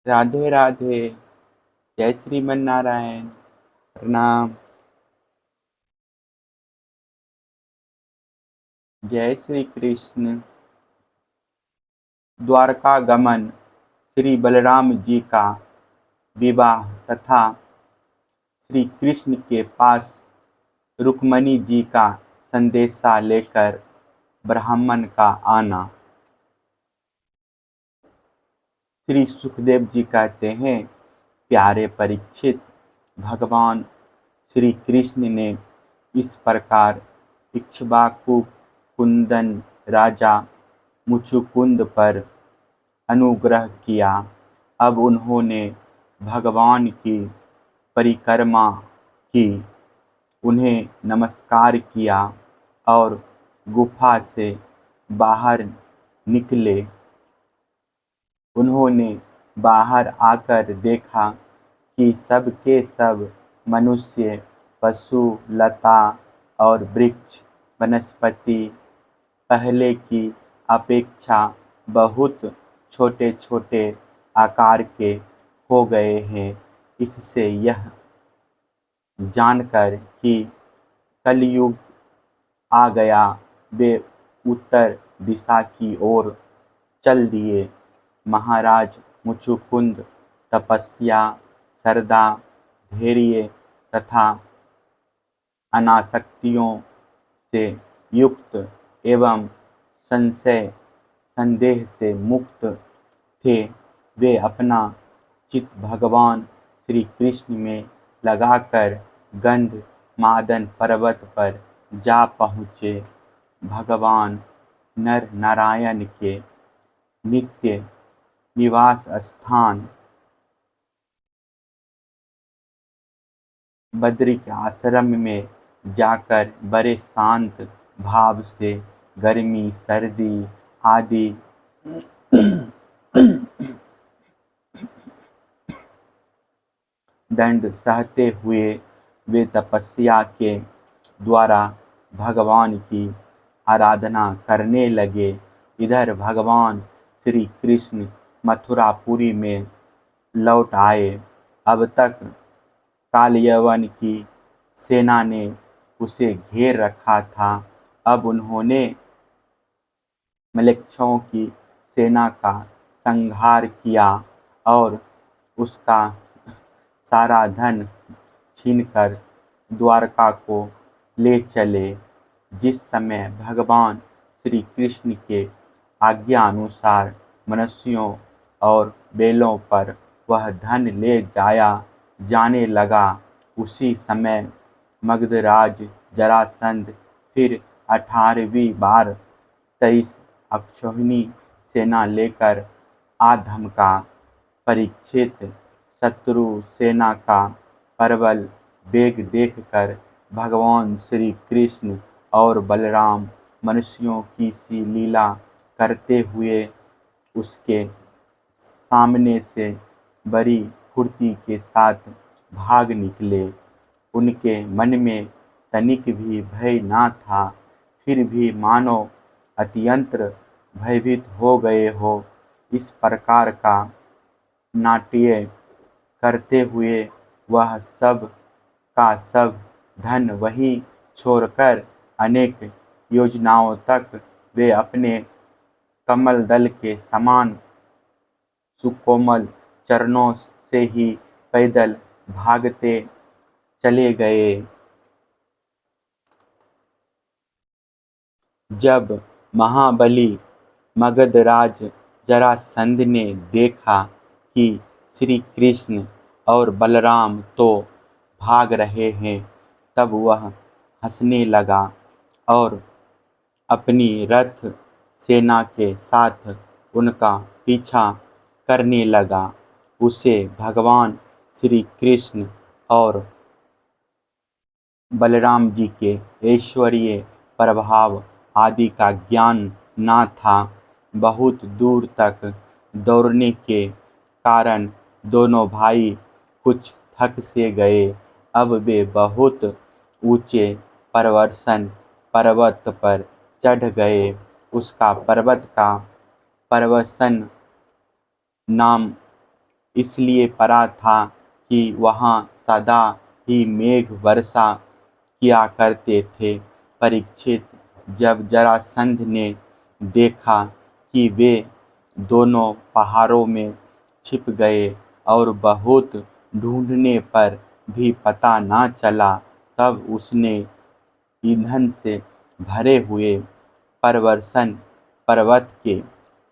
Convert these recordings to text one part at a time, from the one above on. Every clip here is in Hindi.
राधे राधे। जय श्रीमन नारायण। प्रणाम। जय श्री कृष्ण। द्वारका गमन। श्री बलराम जी का विवाह तथा श्री कृष्ण के पास रुक्मणी जी का संदेशा लेकर ब्राह्मण का आना। श्री सुखदेव जी कहते हैं, प्यारे परीक्षित, भगवान श्री कृष्ण ने इस प्रकार इक्ष्वाकु कुंदन राजा मुचुकुंद पर अनुग्रह किया। अब उन्होंने भगवान की परिक्रमा की, उन्हें नमस्कार किया और गुफा से बाहर निकले। उन्होंने बाहर आकर देखा कि सब के सब मनुष्य, पशु, लता और वृक्ष वनस्पति पहले की अपेक्षा बहुत छोटे छोटे आकार के हो गए हैं। इससे यह जानकर कि कलयुग आ गया, वे उत्तर दिशा की ओर चल दिए। महाराज मुचुकुंद तपस्या, श्रद्धा, धैर्य तथा अनासक्तियों से युक्त एवं संशय संदेह से मुक्त थे। वे अपना चित्त भगवान श्री कृष्ण में लगाकर गंध मादन पर्वत पर जा पहुँचे। भगवान नर नारायण के नित्य निवास स्थान बद्रिक आश्रम में जाकर बड़े शांत भाव से गर्मी सर्दी आदि दंड सहते हुए वे तपस्या के द्वारा भगवान की आराधना करने लगे। इधर भगवान श्री कृष्ण मथुरापुरी में लौट आए। अब तक कालयवन की सेना ने उसे घेर रखा था। अब उन्होंने म्लेच्छों की सेना का संहार किया और उसका सारा धन छीनकर द्वारका को ले चले। जिस समय भगवान श्री कृष्ण के आज्ञा अनुसार मनुष्यों और बैलों पर वह धन ले जाया जाने लगा, उसी समय मगधराज जरासंध फिर 18वीं बार 23 अक्षौहिणी सेना लेकर आ धमका। परीक्षित, शत्रु सेना का प्रबल वेग देखकर भगवान श्री कृष्ण और बलराम मनुष्यों की सी लीला करते हुए उसके सामने से बड़ी फुर्ती के साथ भाग निकले। उनके मन में तनिक भी भय न था, फिर भी मानो अत्यंत भयभीत हो गए हो। इस प्रकार का नाट्य करते हुए वह सब का सब धन वहीं छोड़कर अनेक योजनाओं तक वे अपने कमल दल के समान सुकोमल चरणों से ही पैदल भागते चले गए। जब महाबली मगधराज जरासंध ने देखा कि श्री कृष्ण और बलराम तो भाग रहे हैं, तब वह हंसने लगा और अपनी रथ सेना के साथ उनका पीछा करने लगा। उसे भगवान श्री कृष्ण और बलराम जी के ऐश्वर्य प्रभाव आदि का ज्ञान न था। बहुत दूर तक दौड़ने के कारण दोनों भाई कुछ थक से गए। अब वे बहुत ऊंचे पर्वत पर चढ़ गए। उसका पर्वत का पर्वसन नाम इसलिए पड़ा था कि वहाँ सदा ही मेघ वर्षा किया करते थे। परीक्षित जब जरासंध ने देखा कि वे दोनों पहाड़ों में छिप गए और बहुत ढूंढने पर भी पता न चला, तब उसने ईंधन से भरे हुए प्रवर्सन पर्वत के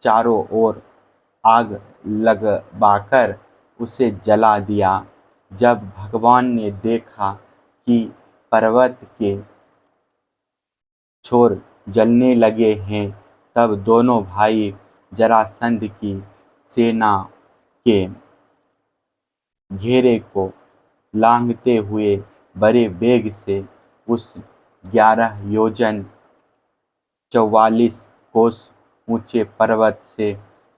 चारों ओर आग लगवाकर उसे जला दिया। जब भगवान ने देखा कि पर्वत के छोर जलने लगे हैं, तब दोनों भाई जरासंध की सेना के घेरे को लांघते हुए बड़े वेग से उस 11 योजन 44 कोस ऊंचे पर्वत से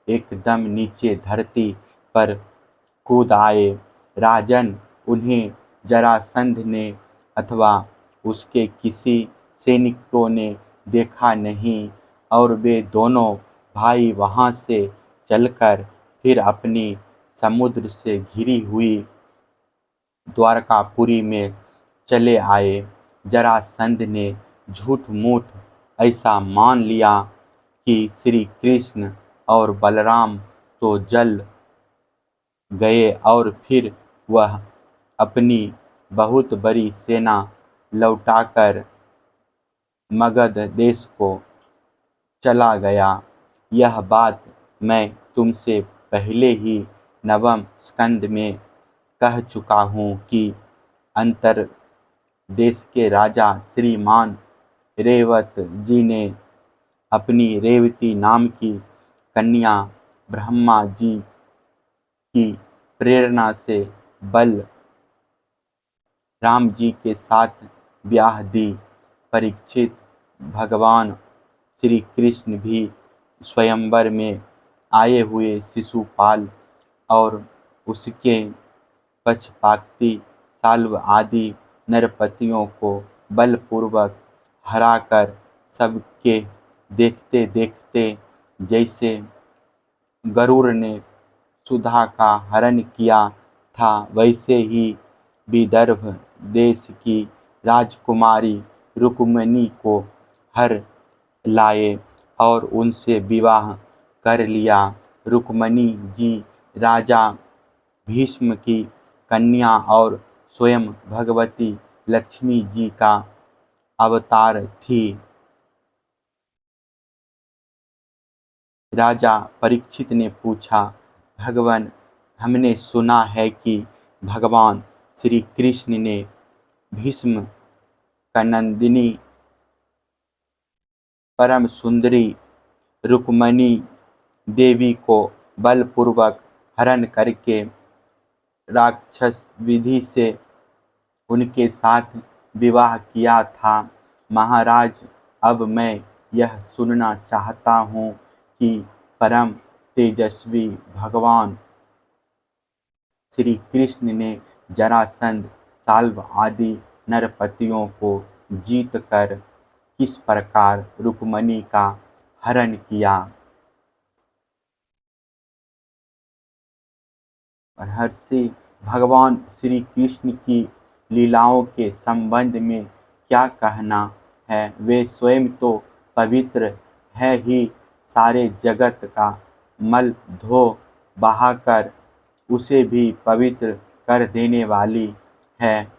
एकदम नीचे धरती पर कूद आए। राजन, उन्हें जरासंध ने अथवा उसके किसी सैनिकों ने देखा नहीं और वे दोनों भाई वहां से चलकर फिर अपनी समुद्र से घिरी हुई द्वारकापुरी में चले आए। जरासंध ने झूठ मूठ ऐसा मान लिया कि श्री कृष्ण और बलराम तो जल गए और फिर वह अपनी बहुत बड़ी सेना लौटाकर मगध देश को चला गया। यह बात मैं तुमसे पहले ही नवम स्कंद में कह चुका हूँ कि अंतर देश के राजा श्रीमान रेवत जी ने अपनी रेवती नाम की कन्या ब्रह्मा जी की प्रेरणा से बल राम जी के साथ ब्याह दी। परीक्षित, भगवान श्री कृष्ण भी स्वयंवर में आए हुए शिशुपाल और उसके पक्षपाती साल्व आदि नरपतियों को बलपूर्वक हराकर सबके देखते देखते जैसे गरुड़ ने सुधा का हरण किया था, वैसे ही विदर्भ देश की राजकुमारी रुक्मिणी को हर लाए और उनसे विवाह कर लिया। रुक्मिणी जी राजा भीष्म की कन्या और स्वयं भगवती लक्ष्मी जी का अवतार थी। राजा परीक्षित ने पूछा, भगवान, हमने सुना है कि भगवान श्री कृष्ण ने भीष्म कनंदिनी परम सुंदरी रुक्मिणी देवी को बलपूर्वक हरण करके राक्षस विधि से उनके साथ विवाह किया था। महाराज, अब मैं यह सुनना चाहता हूँ कि परम तेजस्वी भगवान श्री कृष्ण ने जरासंध, साल्व आदि नरपतियों को जीतकर किस प्रकार रुक्मिणी का हरण किया। महर्षि, भगवान श्री कृष्ण की लीलाओं के संबंध में क्या कहना है? वे स्वयं तो पवित्र है ही, सारे जगत का मल धो बहाकर उसे भी पवित्र कर देने वाली है।